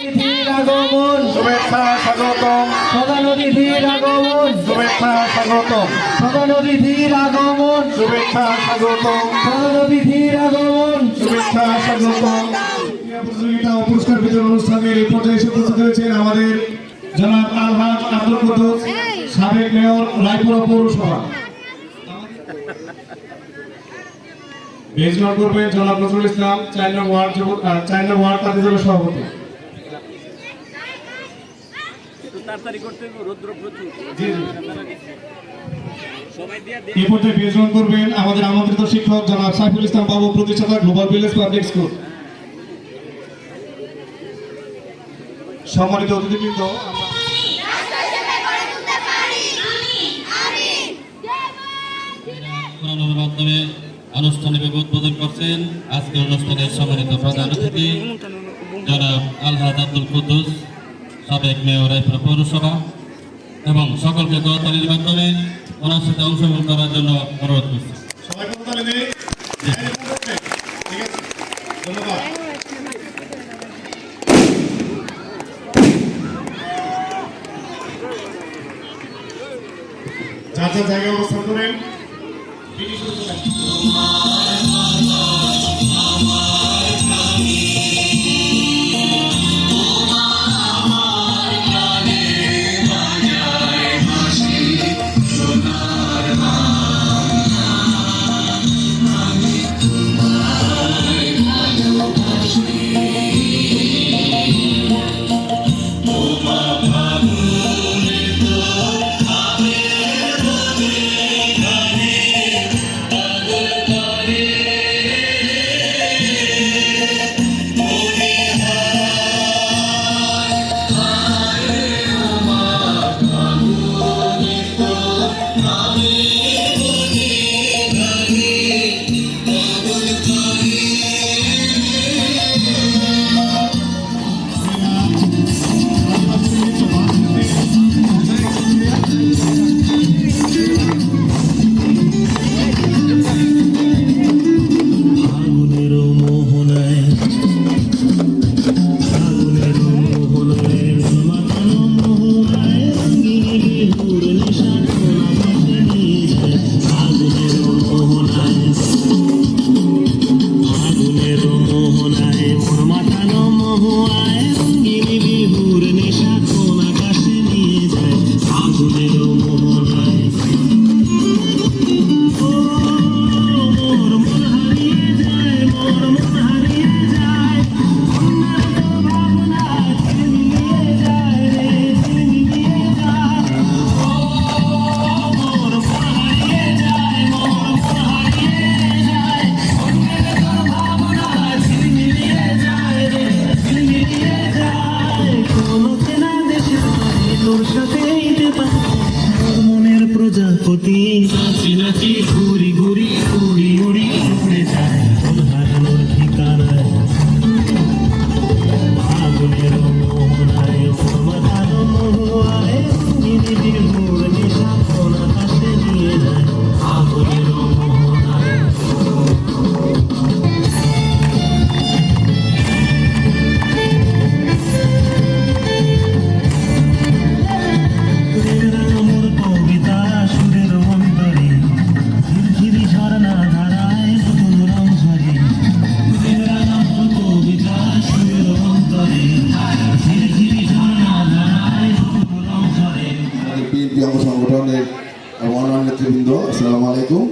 অতিথির আগমন, শুভেচ্ছা স্বাগতম, প্রধান অতিথির আগমন, শুভেচ্ছা স্বাগতম, প্রধান অতিথির আগমন, শুভেচ্ছা স্বাগতম, প্রধান অতিথির আগমন। শুভেচ্ছা স্বাগতম। প্রতিযোগিতা ও পুরস্কার বিতরণ অনুষ্ঠানের এই পর্যায়ে এসে উপস্থিত হয়েছেন আমাদের জনাব আলহাজ আব্দুল কুদ্দুস, সাবেক মেয়র রায়পুরা পৌরসভা। মেজবান করবেন জনাব নজরুল ইসলাম, 4 নং ওয়ার্ড তাঁতি দলের সভাপতি। এই পর্যায়ে মেজবান করবেন আমাদের আমন্ত্রিত শিক্ষক জনাব সাইফুল ইসলাম বাবু, প্রতিষ্ঠাতা গ্লোবাল ভিলেজ পাবলিক স্কুল। সম্মানিত অতিথিবৃন্দ, মাধ্যমে আনুষ্ঠানিক উদ্বোধন করছেন আজকের অনুষ্ঠানের সম্মানিত প্রধান অতিথি জনাব আলহাজ আব্দুল কুদ্দুস, সাবেক মেয়র রায়পুরা পৌরসভা, এবং সকলকে করতালির মাধ্যমে ওনার সাথে অংশগ্রহণ করার জন্য অনুরোধ করছি। সবাই করতালি দিই। ঠিক আছে, ধন্যবাদ। যার যার জায়গায় অবস্থান করেন। মনের প্রজাপতি নাচি নাচি ঘুরি ঘুরি উড়ি উড়ি উড়ে যায় হারানোর ঠিকানায় আগুনের মোহনায় সমাধান মহুয়ায় বিহুর নেশা কোন আকাশে নিয়ে যায় আগুনের মোহনায়। সংগঠনের অন্যান্য নেতৃবৃন্দ, আসসালামু আলাইকুম।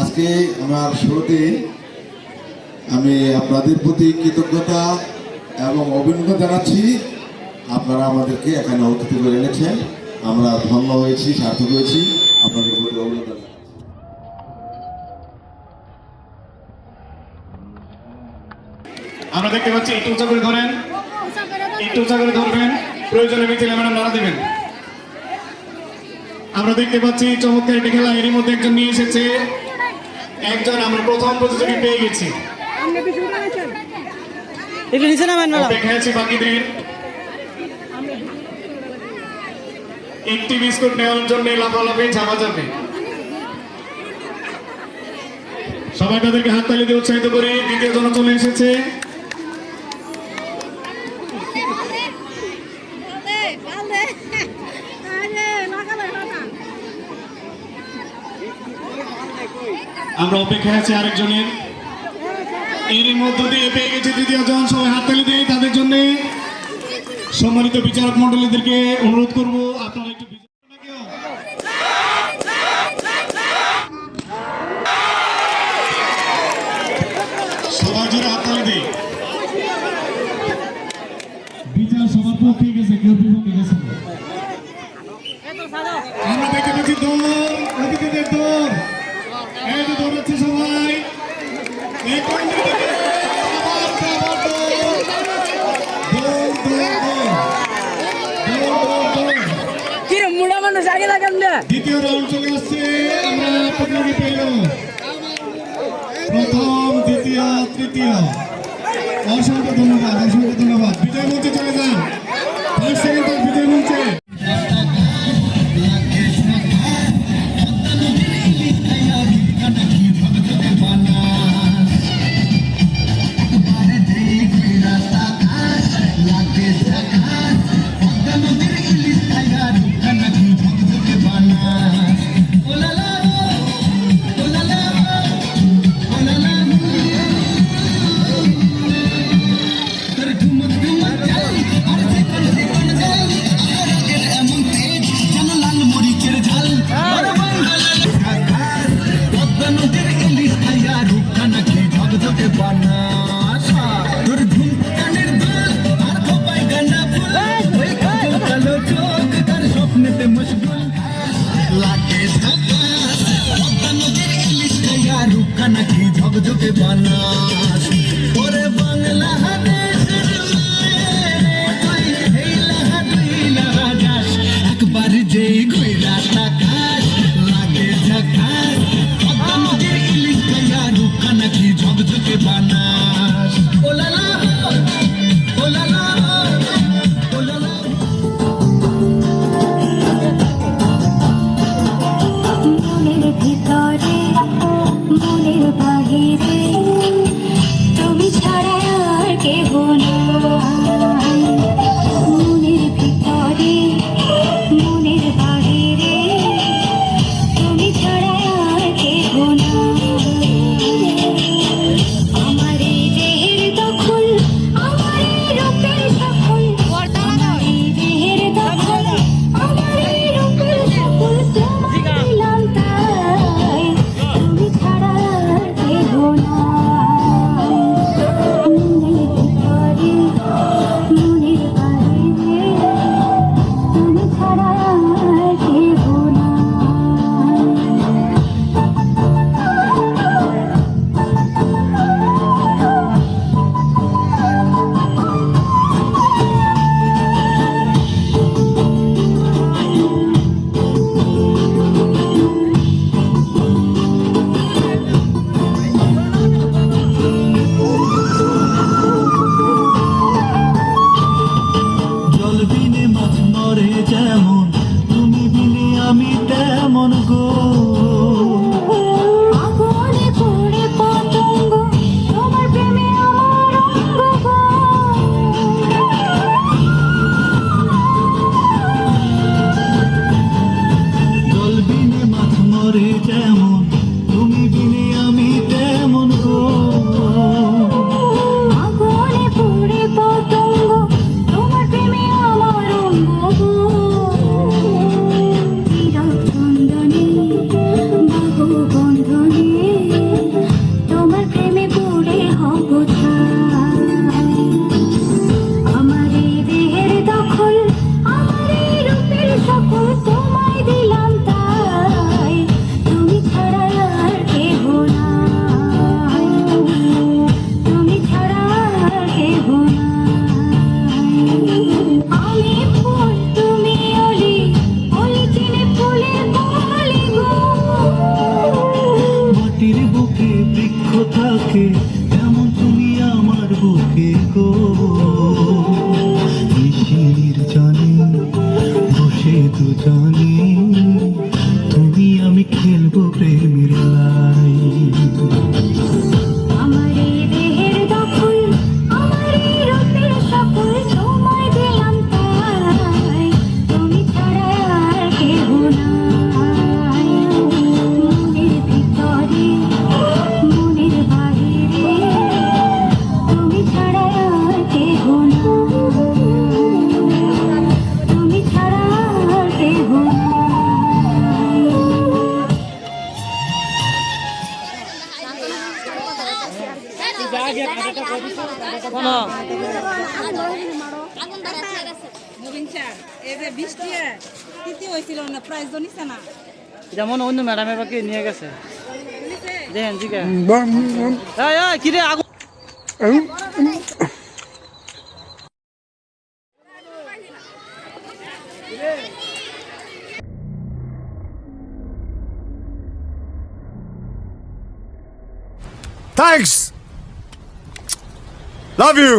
আজকে আমার শুরুতে আমি আপনাদের প্রতি কৃতজ্ঞতা এবং অভিনন্দন জানাচ্ছি। আপনারা আমাদেরকে এখানে অতিথি করে এনেছেন, আমরা ধন্য হয়েছি, সার্থক হয়েছি। আপনাদের প্রতি অভিনন্দন। আমরা দেখতে পাচ্ছি একটু উঁচা করে ধরেন, একটু উঁচা করে ধরবেন, প্রয়োজনে মিছিলে ম্যাডাম নাড়া দেবেন। আমরা দেখতে পাচ্ছি চমৎকার একটি খেলা, এরই মধ্যে একজন নিয়ে এসেছে, একজন আমরা প্রথম প্রতিযোগী পেয়ে গেছি। অপেক্ষায় আছি বাকিদের। একটি বিস্কুট নেওয়ার জন্য লাফালাফি ঝাপা যাবে। সবাই তাদেরকে হাততালি দিয়ে উৎসাহিত করে দ্বিতীয় জন চলে এসেছে। আমরা অপেক্ষায় আছি আরেকজনের। এর মধ্য দিয়ে পেয়ে গেছে তৃতীয় জন, সবাই হাততালি দিয়ে তাদের জন্য। সম্মানিত বিচারক মন্ডলীদেরকে অনুরোধ করব আপনারা একটু সবার জন্য হাততালি দিই। বিচার সবার পক্ষে গেছে, কেউ বিপক্ষে গেছে না। আমরা দেখতে পাচ্ছি দৌড়, অতিথিদের দৌড়। এই যে দৌড়াচ্ছে সবাই, এই কোন দিকে আবার দৌড়, দৌড়, দৌড়। কিরে মুড়া মানুষ আগে লাগাম না দ্বিতীয় রাউন্ড চলে আসছে, আমরা প্রতিযোগী পেল প্রথম, দ্বিতীয়, তৃতীয়। অসংখ্য ধন্যবাদ, অসংখ্য ধন্যবাদ। বিজয় মঞ্চে চলে যান, 5 সেকেন্ড পর বিজয় মঞ্চে। নাকি ঝকঝকে বানাস ওরে বাংলা দেশের যাস একবার যে ঘুরা তাকাস লাগে ঝাকাস পদ্মা নদীর ইলিশ খাইয়া রুখা নাকি ঝকঝকে বানাস ওলালা ওলালা ওলালা মনের ভিতরে মনের বাহিরে তুমি ছাড়া আর কেহ নাই মনের ভিতরে মনের বাহিরে এই যে বৃষ্টি তৃতীয় হয়েছিল না প্রাইজ তো নিছে না যেমন অন্য ম্যাডামের বাকি নিয়ে গেছে দেখেন জি কিরে আগুন Thanks. Love you.